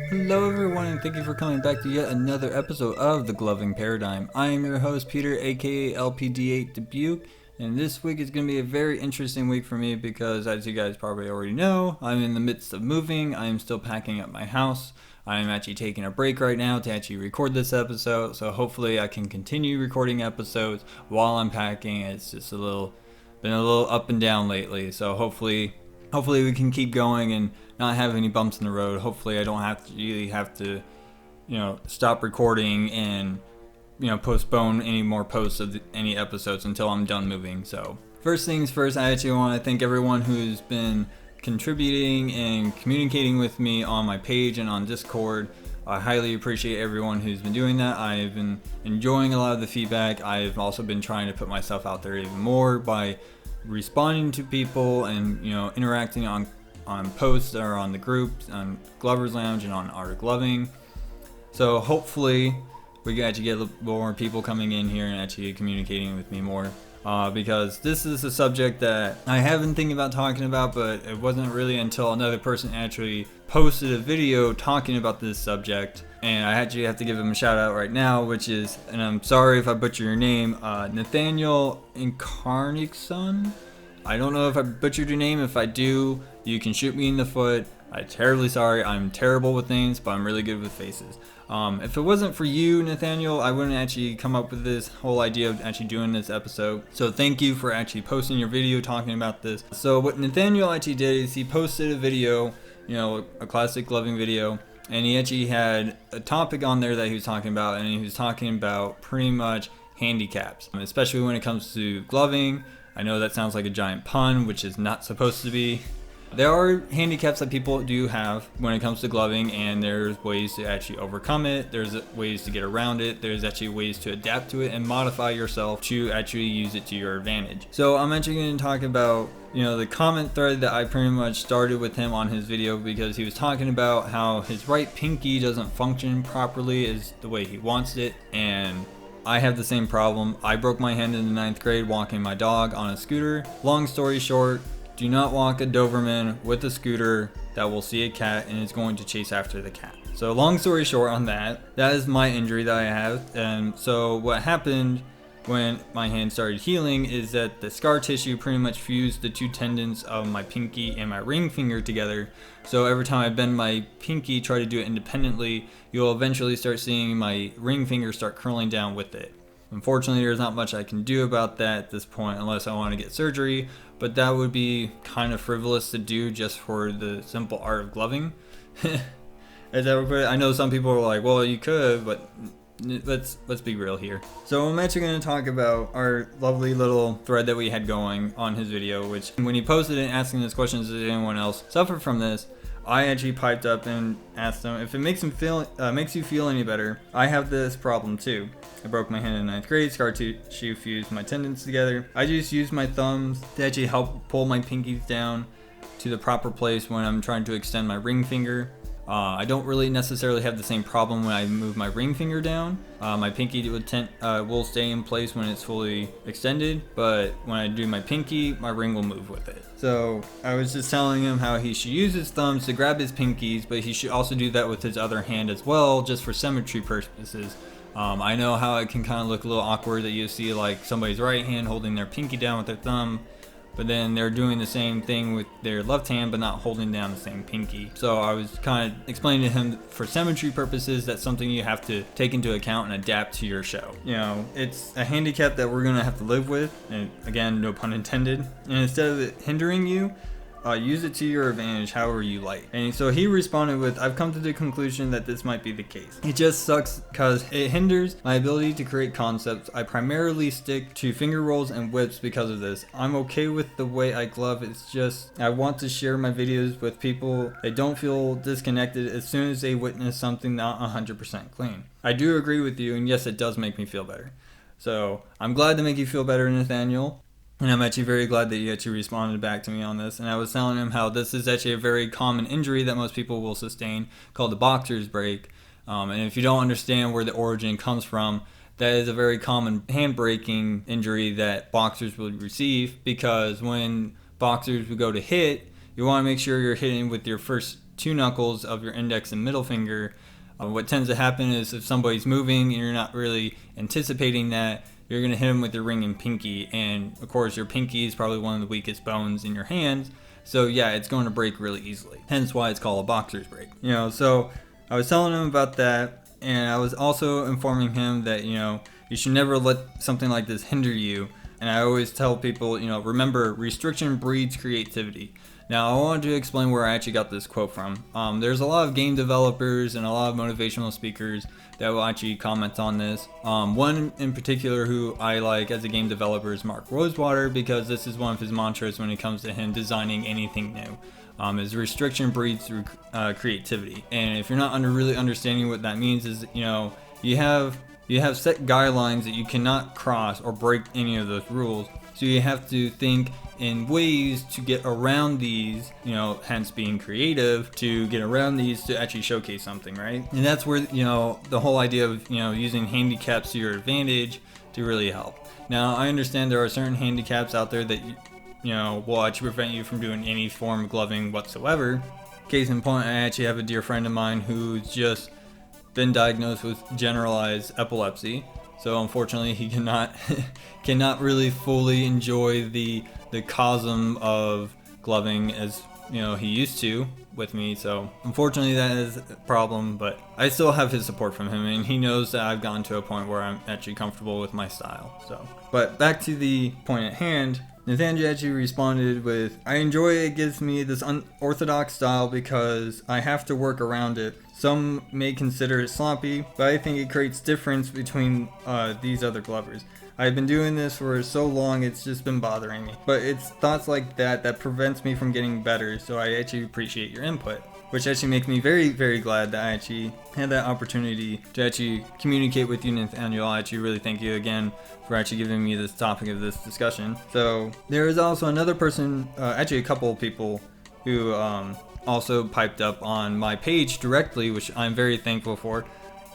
Hello everyone and thank you for coming back to yet another episode of The Gloving Paradigm. I am your host Peter aka LPD8 Dubuque, and this week is going to be a very interesting week for me because, as you guys probably already know, I'm in the midst of moving. I am still packing up my house. I am actually taking a break right now to actually record this episode, so hopefully I can continue recording episodes while I'm packing. It's just been a little up and down lately, so hopefully we can keep going and not have any bumps in the road. Hopefully I don't have to stop recording and postpone any more posts of any episodes until I'm done moving. So first things first, I actually want to thank everyone who's been contributing and communicating with me on my page and on Discord. I highly appreciate everyone who's been doing that. I've been enjoying a lot of the feedback. I've also been trying to put myself out there even more by responding to people and interacting on posts or on the groups on Glover's Lounge and on Art of Gloving. So hopefully we can actually get a little more people coming in here and actually communicating with me more, because this is a subject that I have been thinking about talking about, but it wasn't really until another person actually posted a video talking about this subject, and I actually have to give him a shout out right now, which is, and I'm sorry if I butcher your name, Nathaniel Incarnixon. I don't know if I butchered your name. If I do, you can shoot me in the foot. I'm terribly sorry. I'm terrible with names, but I'm really good with faces. If it wasn't for you, Nathaniel, I wouldn't actually come up with this whole idea of actually doing this episode. So thank you for actually posting your video talking about this. So what Nathaniel actually did is he posted a video, a classic gloving video, and he actually had a topic on there that he was talking about, and he was talking about pretty much handicaps, especially when it comes to gloving. I know that sounds like a giant pun, which is not supposed to be. There are handicaps that people do have when it comes to gloving, and there's ways to actually overcome it. There's ways to get around it. There's actually ways to adapt to it and modify yourself to actually use it to your advantage. So I'm actually going to talk about the comment thread that I pretty much started with him on his video, because he was talking about how his right pinky doesn't function properly as the way he wants it, and I have the same problem. I broke my hand in the 9th grade walking my dog on a scooter. Long story short, do not walk a Doberman with a scooter that will see a cat and is going to chase after the cat. So long story short on that is my injury that I have. And so what happened when my hand started healing is that the scar tissue pretty much fused the two tendons of my pinky and my ring finger together. So every time I bend my pinky, try to do it independently, you'll eventually start seeing my ring finger start curling down with it. Unfortunately, there's not much I can do about that at this point unless I want to get surgery, but that would be kind of frivolous to do just for the simple art of gloving. As I would put it, I know some people are like, well, you could, but let's be real here. So I'm actually going to talk about our lovely little thread that we had going on his video, which when he posted it asking this question, does anyone else suffer from this, I actually piped up and asked him if it makes you feel any better. I have this problem too. I broke my hand in 9th grade, scar tissue fused my tendons together. I just use my thumbs to actually help pull my pinkies down to the proper place when I'm trying to extend my ring finger. I don't really necessarily have the same problem when I move my ring finger down. My pinky will stay in place when it's fully extended, but when I do my pinky, my ring will move with it. So I was just telling him how he should use his thumbs to grab his pinkies, but he should also do that with his other hand as well, just for symmetry purposes. I know how it can kind of look a little awkward that you see like somebody's right hand holding their pinky down with their thumb, but then they're doing the same thing with their left hand but not holding down the same pinky. So I was kind of explaining to him for symmetry purposes that's something you have to take into account and adapt to your show. It's a handicap that we're gonna have to live with, and again, no pun intended. And instead of it hindering you, use it to your advantage however you like. And so he responded with, I've come to the conclusion that this might be the case. It just sucks because it hinders my ability to create concepts. I primarily stick to finger rolls and whips because of this. I'm okay with the way I glove. It's just I want to share my videos with people that don't feel disconnected as soon as they witness something not 100% clean. I do agree with you, and yes, it does make me feel better. So I'm glad to make you feel better, Nathaniel. And I'm actually very glad that you actually responded back to me on this. And I was telling him how this is actually a very common injury that most people will sustain called the boxer's break. And if you don't understand where the origin comes from, that is a very common hand breaking injury that boxers will receive, because when boxers would go to hit, you want to make sure you're hitting with your first two knuckles of your index and middle finger. What tends to happen is if somebody's moving and you're not really anticipating that, you're going to hit them with your ring and pinky. And of course, your pinky is probably one of the weakest bones in your hands. So yeah, it's going to break really easily. Hence why it's called a boxer's break. So I was telling him about that. And I was also informing him that, you should never let something like this hinder you. And I always tell people, remember, restriction breeds creativity. Now, I wanted to explain where I actually got this quote from. There's a lot of game developers and a lot of motivational speakers that will actually comment on this. One in particular who I like as a game developer is Mark Rosewater, because this is one of his mantras when it comes to him designing anything new. Is restriction breeds through creativity. And if you're not really understanding what that means is, you have set guidelines that you cannot cross or break any of those rules. So you have to think in ways to get around these, hence being creative, to get around these to actually showcase something, right? And that's where, the whole idea of, using handicaps to your advantage to really help. Now, I understand there are certain handicaps out there that, will actually prevent you from doing any form of gloving whatsoever. Case in point, I actually have a dear friend of mine who's just been diagnosed with generalized epilepsy. So unfortunately, he cannot really fully enjoy the cosm of gloving as he used to with me. So unfortunately, that is a problem. But I still have his support from him, and he knows that I've gotten to a point where I'm actually comfortable with my style. So, but back to the point at hand. Nathaniel actually responded with, "I enjoy it gives me this unorthodox style because I have to work around it. Some may consider it sloppy, but I think it creates difference between these other glovers. I've been doing this for so long, it's just been bothering me. But it's thoughts like that prevents me from getting better, so I actually appreciate your input." Which actually makes me very, very glad that I actually had that opportunity to actually communicate with you, Nathaniel. I actually really thank you again for actually giving me this topic of this discussion. So there is also another person, actually a couple of people who also piped up on my page directly, which I'm very thankful for.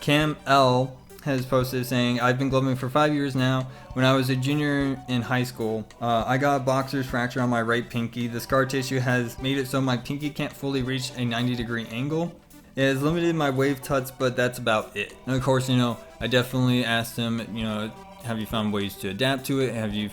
Cam L has posted saying, "I've been gloving for 5 years now. When I was a junior in high school, I got a boxer's fracture on my right pinky. The scar tissue has made it so my pinky can't fully reach a 90-degree angle. It has limited my wave touch, but that's about it." And of course, I definitely asked him, have you found ways to adapt to it? Have you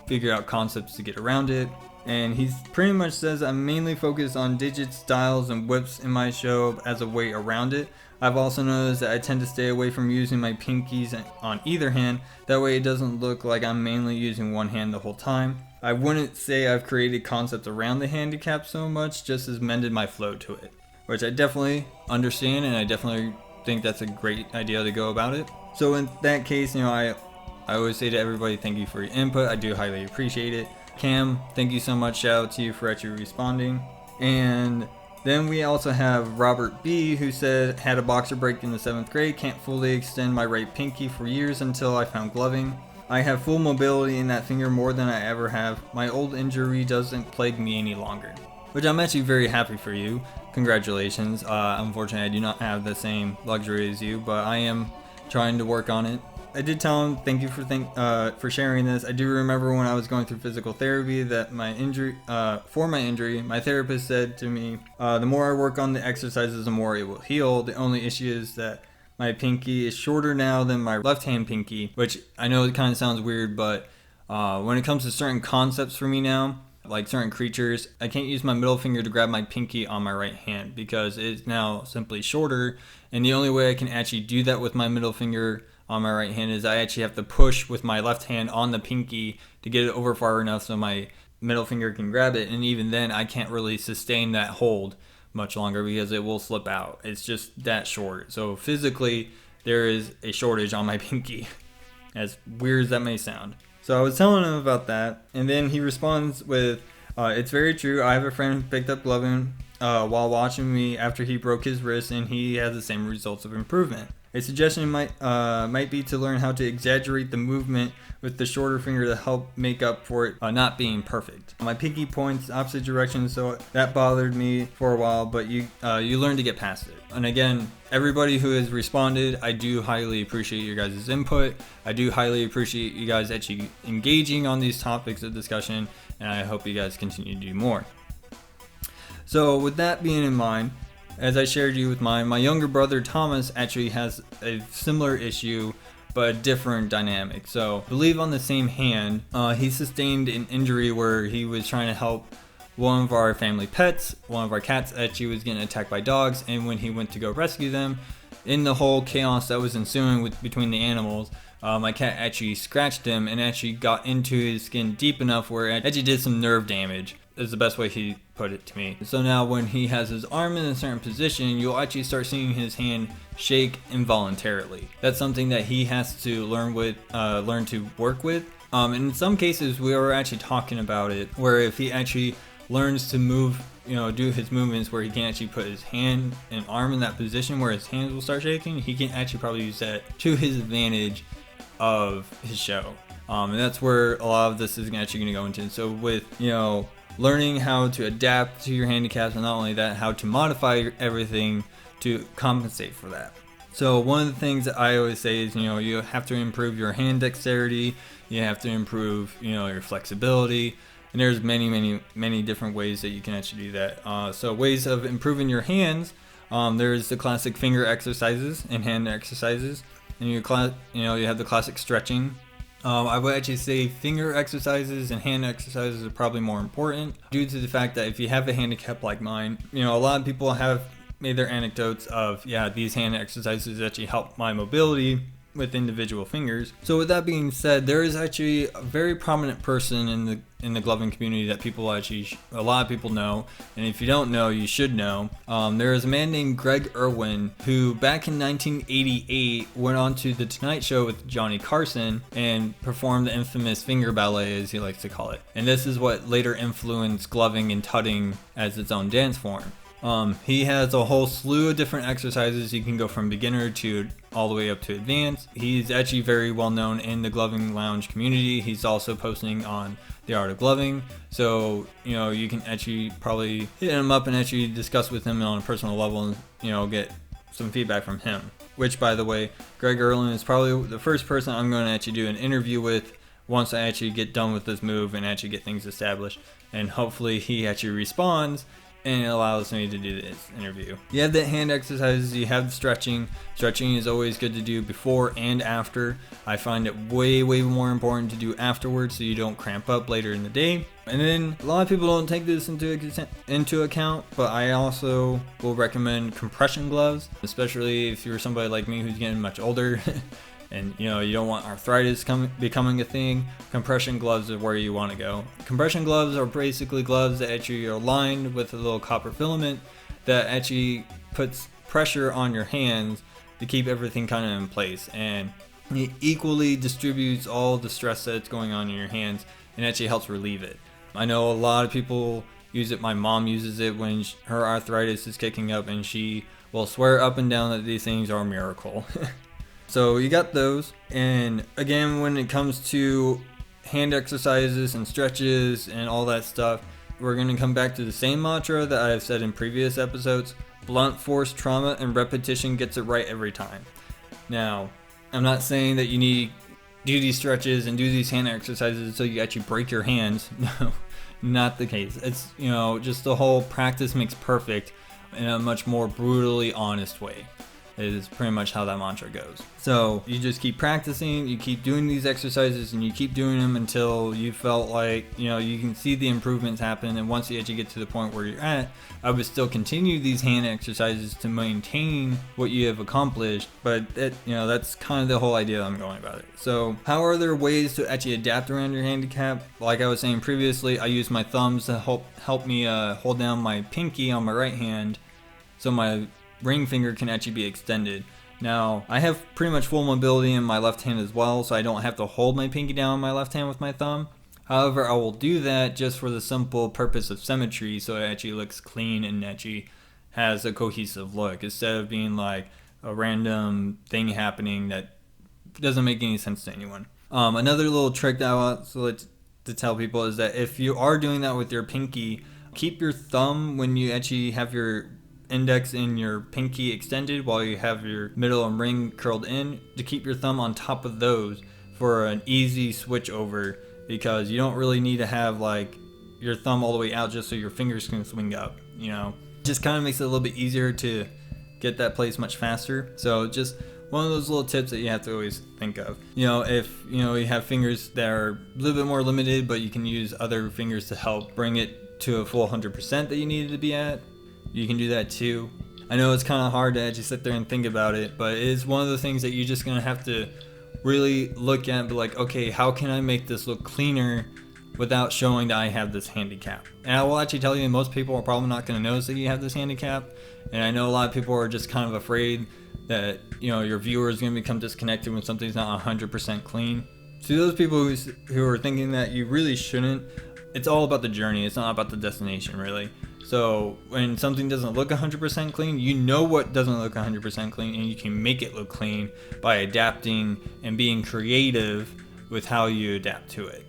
figured out concepts to get around it? And he pretty much says, "I'm mainly focused on digits, styles, and whips in my show as a way around it. I've also noticed that I tend to stay away from using my pinkies on either hand. That way it doesn't look like I'm mainly using one hand the whole time. I wouldn't say I've created concepts around the handicap so much, just as mended my flow to it." Which I definitely understand, and I definitely think that's a great idea to go about it. So in that case, I always say to everybody, thank you for your input. I do highly appreciate it. Cam, thank you so much. Shout out to you for actually responding. And then we also have Robert B, who said, "Had a boxer break in the 7th grade. Can't fully extend my right pinky for years until I found gloving. I have full mobility in that finger more than I ever have. My old injury doesn't plague me any longer." Which I'm actually very happy for you. Congratulations. Unfortunately, I do not have the same luxury as you, but I am trying to work on it. I did tell him, thank you for sharing this. I do remember when I was going through physical therapy that my injury, my therapist said to me, the more I work on the exercises, the more it will heal. The only issue is that my pinky is shorter now than my left hand pinky, which I know it kind of sounds weird, but when it comes to certain concepts for me now, like certain creatures, I can't use my middle finger to grab my pinky on my right hand because it's now simply shorter. And the only way I can actually do that with my middle finger on my right hand is I actually have to push with my left hand on the pinky to get it over far enough so my middle finger can grab it. And even then, I can't really sustain that hold much longer because it will slip out. It's just that short. So physically, there is a shortage on my pinky, as weird as that may sound. So I was telling him about that, and then he responds with, "It's very true. I have a friend who picked up gloving while watching me after he broke his wrist, and he has the same results of improvement. A suggestion might be to learn how to exaggerate the movement with the shorter finger to help make up for it not being perfect. My pinky points opposite directions, so that bothered me for a while, but you learn to get past it." And again, everybody who has responded, I do highly appreciate your guys' input. I do highly appreciate you guys actually engaging on these topics of discussion, and I hope you guys continue to do more. So with that being in mind, As I shared you with my younger brother Thomas actually has a similar issue, but a different dynamic. So I believe on the same hand, he sustained an injury where he was trying to help one of our family pets, one of our cats, actually was getting attacked by dogs, and when he went to go rescue them, in the whole chaos that was ensuing between the animals, my cat actually scratched him and actually got into his skin deep enough where it actually did some nerve damage, is the best way he put it to me. So now when he has his arm in a certain position, you'll actually start seeing his hand shake involuntarily. That's something that he has to learn to work with. And in some cases, we were actually talking about it, where if he actually learns to move, do his movements where he can actually put his hand and arm in that position where his hands will start shaking, he can actually probably use that to his advantage of his show. And that's where a lot of this is actually going to go into. So with, learning how to adapt to your handicaps, and not only that, how to modify everything to compensate for that. So one of the things that I always say is, you have to improve your hand dexterity, you have to improve, your flexibility, and there's many different ways that you can actually do that. So ways of improving your hands, there's the classic finger exercises and hand exercises, and you have the classic stretching. I would actually say finger exercises and hand exercises are probably more important due to the fact that if you have a handicap like mine, a lot of people have made their anecdotes of, these hand exercises actually help my mobility with individual fingers. So with that being said, there is actually a very prominent person in the gloving community that a lot of people know, and if you don't know, you should know. There is a man named Greg Irwin who back in 1988 went on to the Tonight Show with Johnny Carson and performed the infamous finger ballet, as he likes to call it. And this is what later influenced gloving and tutting as its own dance form. He has a whole slew of different exercises. You can go from beginner to all the way up to advanced. He's actually very well known in the gloving lounge community. He's also posting on The Art of Gloving. So, you can actually probably hit him up and actually discuss with him on a personal level and, get some feedback from him. Which, by the way, Greg Irwin is probably the first person I'm going to actually do an interview with once I actually get done with this move and actually get things established. And hopefully he actually responds and it allows me to do this interview. You have the hand exercises, you have the stretching. Stretching is always good to do before and after. I find it way more important to do afterwards so you don't cramp up later in the day. And then a lot of people don't take this into account, but I also will recommend compression gloves, especially if you're somebody like me who's getting much older. And you don't want arthritis becoming a thing. Compression gloves are where you want to go. Compression gloves are basically gloves that actually are lined with a little copper filament that actually puts pressure on your hands to keep everything kind of in place, and it equally distributes all the stress that's going on in your hands and actually helps relieve it. I know a lot of people use it. My mom uses it when her arthritis is kicking up, and she will swear up and down that these things are a miracle. So you got those, and again, when it comes to hand exercises and stretches and all that stuff, we're going to come back to the same mantra that I've said in previous episodes. Blunt force trauma and repetition gets it right every time. Now, I'm not saying that you need to do these stretches and do these hand exercises until you actually break your hands. No, not the case. It's, just the whole practice makes perfect in a much more brutally honest way. Is pretty much how that mantra goes. So you just keep practicing, you keep doing these exercises, and you keep doing them until you felt like, you can see the improvements happen. And once you actually get to the point where you're at, I would still continue these hand exercises to maintain what you have accomplished. But that's kind of the whole idea I'm going about it. So how are there ways to actually adapt around your handicap? Like I was saying previously, I use my thumbs to help me hold down my pinky on my right hand, so my ring finger can actually be extended. Now, I have pretty much full mobility in my left hand as well, so I don't have to hold my pinky down on my left hand with my thumb. However, I will do that just for the simple purpose of symmetry, so it actually looks clean and actually has a cohesive look, instead of being like a random thing happening that doesn't make any sense to anyone. Another little trick that I want to tell people is that if you are doing that with your pinky, keep your thumb when you actually have your index and your pinky extended while you have your middle and ring curled in, to keep your thumb on top of those for an easy switch over, because you don't really need to have like your thumb all the way out just so your fingers can swing up. Just kind of makes it a little bit easier to get that place much faster. So just one of those little tips that you have to always think of. If you have fingers that are a little bit more limited, but you can use other fingers to help bring it to a full 100% that you need it to be at, you can do that too. I know it's kind of hard to actually sit there and think about it, but it is one of the things that you're just going to have to really look at and be like, okay, how can I make this look cleaner without showing that I have this handicap? And I will actually tell you, most people are probably not going to notice that you have this handicap. And I know a lot of people are just kind of afraid that your viewer is going to become disconnected when something's not 100% clean. To those people who are thinking that, you really shouldn't. It's all about the journey. It's not about the destination, really. So when something doesn't look 100% clean, you know what doesn't look 100% clean, and you can make it look clean by adapting and being creative with how you adapt to it.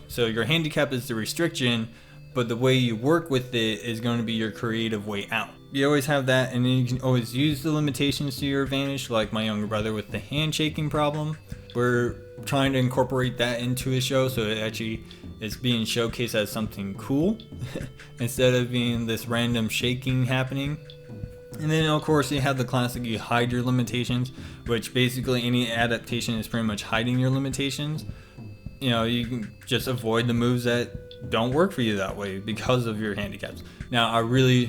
So your handicap is the restriction, but the way you work with it is going to be your creative way out. You always have that, and then you can always use the limitations to your advantage, like my younger brother with the handshaking problem. We're trying to incorporate that into his show, so it actually is being showcased as something cool instead of being this random shaking happening. And then of course you have the classic, you hide your limitations, which basically any adaptation is pretty much hiding your limitations. You can just avoid the moves that don't work for you that way because of your handicaps. Now I really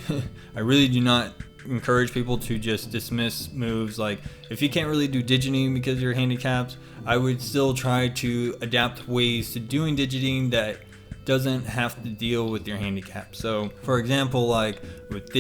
do not encourage people to just dismiss moves. Like, if you can't really do digiting because of your handicaps, I would still try to adapt ways to doing digiting that doesn't have to deal with your handicap. So for example, like with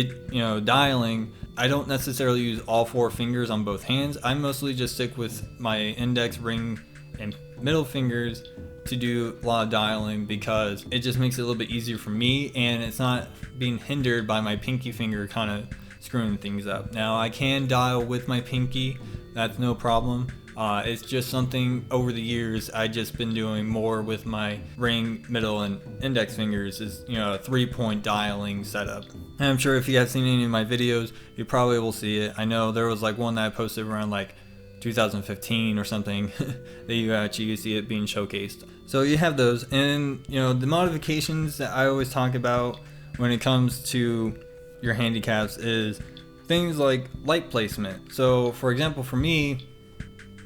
dialing, I don't necessarily use all 4 fingers on both hands. I mostly just stick with my index, ring, and middle fingers to do a lot of dialing, because it just makes it a little bit easier for me, and it's not being hindered by my pinky finger kind of screwing things up. Now I can dial with my pinky, that's no problem. It's just something over the years I just been doing more with my ring, middle, and index fingers, is a 3-point dialing setup. And I'm sure if you have seen any of my videos, you probably will see it. I know there was like one that I posted around like 2015 or something that you actually see it being showcased. So you have those, and the modifications that I always talk about when it comes to your handicaps is things like light placement. So for example, for me,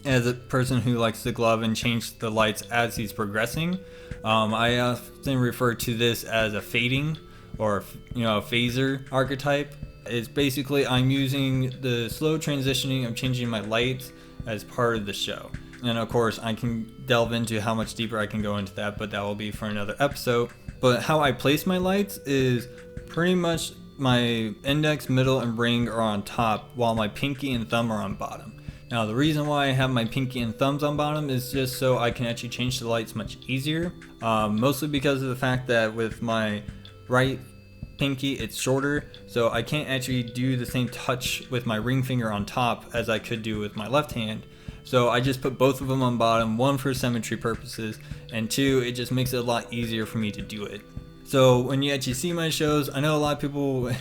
as a person who likes to glove and change the lights as he's progressing, I often refer to this as a fading or a phaser archetype. It's basically I'm using the slow transitioning of changing my lights as part of the show. And of course I can delve into how much deeper I can go into that, but that will be for another episode. But how I place my lights is pretty much my index, middle, and ring are on top, while my pinky and thumb are on bottom. Now the reason why I have my pinky and thumbs on bottom is just so I can actually change the lights much easier. Mostly because of the fact that with my right pinky it's shorter, so I can't actually do the same touch with my ring finger on top as I could do with my left hand. So I just put both of them on bottom, 1 for symmetry purposes, and 2, it just makes it a lot easier for me to do it. So when you actually see my shows, I know a lot of people,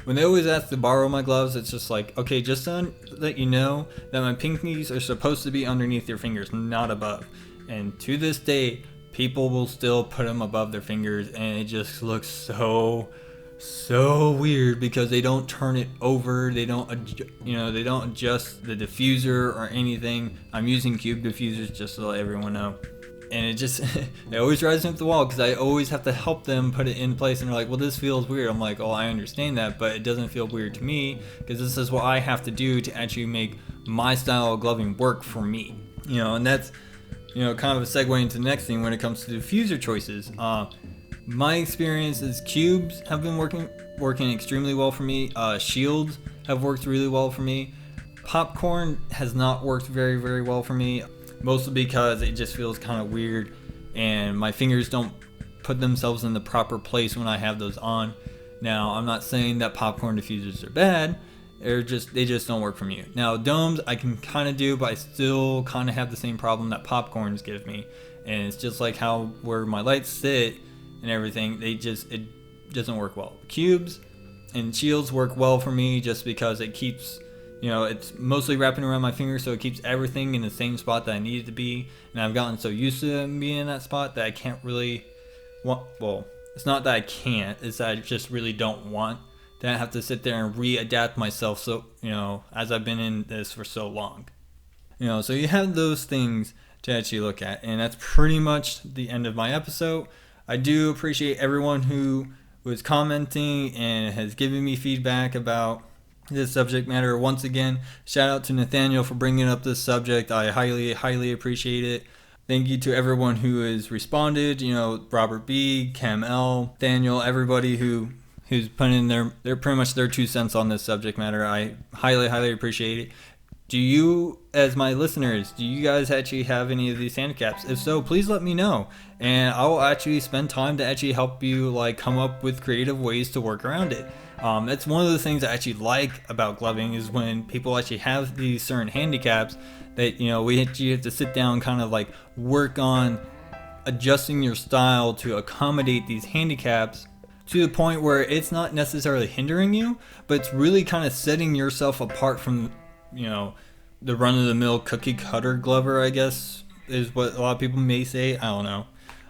when they always ask to borrow my gloves, it's just like, okay, just to let you know that my pinkies are supposed to be underneath your fingers, not above. And to this day, people will still put them above their fingers, and it just looks so weird because they don't turn it over, they don't adjust the diffuser or anything. I'm using cube diffusers just to let everyone know. And it just it always drives me up the wall because I always have to help them put it in place, and they're like, well, this feels weird. I'm like, oh, I understand that, but it doesn't feel weird to me because this is what I have to do to actually make my style of gloving work for me. And that's kind of a segue into the next thing when it comes to diffuser choices. My experience is cubes have been working extremely well for me. Shields have worked really well for me. Popcorn has not worked very, very well for me. Mostly because it just feels kind of weird and my fingers don't put themselves in the proper place when I have those on. Now, I'm not saying that popcorn diffusers are bad, they just don't work for me. Now, domes I can kind of do, but I still kind of have the same problem that popcorns give me. And it's just like how where my lights sit and everything, it doesn't work well. Cubes and shields work well for me just because it keeps, it's mostly wrapping around my finger, so it keeps everything in the same spot that I need it to be. And I've gotten so used to being in that spot that I can't really it's not that I can't, it's that I just really don't want that I have to sit there and readapt myself. So, as I've been in this for so long, so you have those things to actually look at. And that's pretty much the end of my episode. I do appreciate everyone who was commenting and has given me feedback about this subject matter. Once again, shout out to Nathaniel for bringing up this subject. I highly appreciate it. Thank you to everyone who has responded, Robert B, Cam L, Daniel, everybody who's put in their pretty much their 2 cents on this subject matter. I highly appreciate it. Do you, as my listeners, do you guys actually have any of these handicaps? If so, please let me know, and I will actually spend time to actually help you come up with creative ways to work around it. It's one of the things I actually like about gloving is when people actually have these certain handicaps that we actually have to sit down, kind of work on adjusting your style to accommodate these handicaps to the point where it's not necessarily hindering you, but it's really kind of setting yourself apart from the run-of-the-mill cookie-cutter glover, I guess, is what a lot of people may say. I don't know.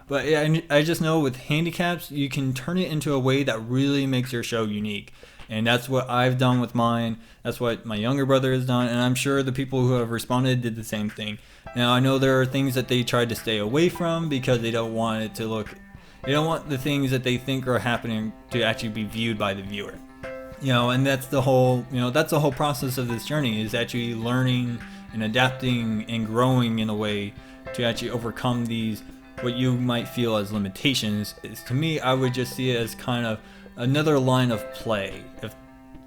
But yeah, I just know with handicaps, you can turn it into a way that really makes your show unique. And that's what I've done with mine. That's what my younger brother has done. And I'm sure the people who have responded did the same thing. Now, I know there are things that they tried to stay away from because they don't want it to look... They don't want the things that they think are happening to actually be viewed by the viewer. And that's the whole process of this journey, is actually learning and adapting and growing in a way to actually overcome these, what you might feel as limitations. To me, I would just see it as kind of another line of play, if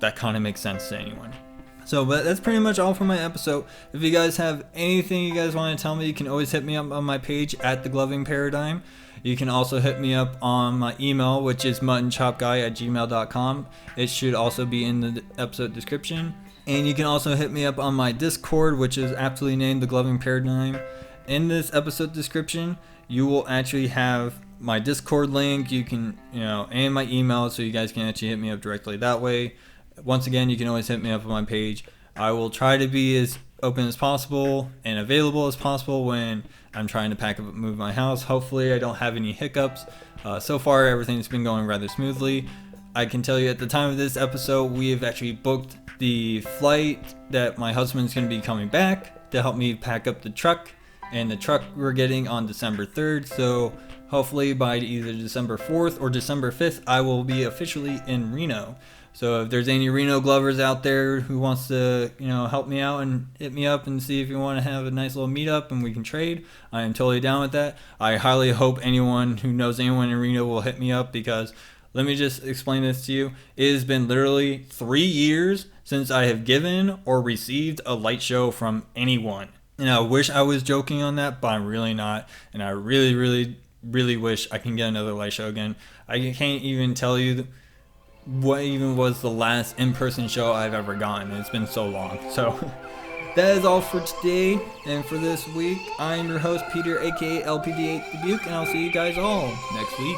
that kind of makes sense to anyone. So, but that's pretty much all for my episode. If you guys have anything you guys want to tell me, you can always hit me up on my page at The Gloving Paradigm. You can also hit me up on my email, which is muttonchopguy@gmail.com. It should also be in the episode description. And you can also hit me up on my Discord, which is aptly named The Gloving Paradigm. In this episode description, you will actually have my Discord link, you can, and my email, so you guys can actually hit me up directly that way. Once again, you can always hit me up on my page. I will try to be as open as possible and available as possible when I'm trying to pack up and move my house. Hopefully I don't have any hiccups. So far, everything's been going rather smoothly. I can tell you at the time of this episode, we have actually booked the flight that my husband's going to be coming back to help me pack up the truck. And the truck we're getting on December 3rd. So hopefully by either December 4th or December 5th, I will be officially in Reno. So if there's any Reno glovers out there who wants to, help me out and hit me up and see if you want to have a nice little meetup and we can trade, I am totally down with that. I highly hope anyone who knows anyone in Reno will hit me up, because let me just explain this to you. It has been literally 3 years since I have given or received a light show from anyone. And I wish I was joking on that, but I'm really not. And I really wish I can get another light show again. I can't even tell you what even was the last in-person show I've ever gotten. It's been so long. So that is all for today and for this week. I'm your host, Peter, aka LPD8 Dubuque, and I'll see you guys all next week.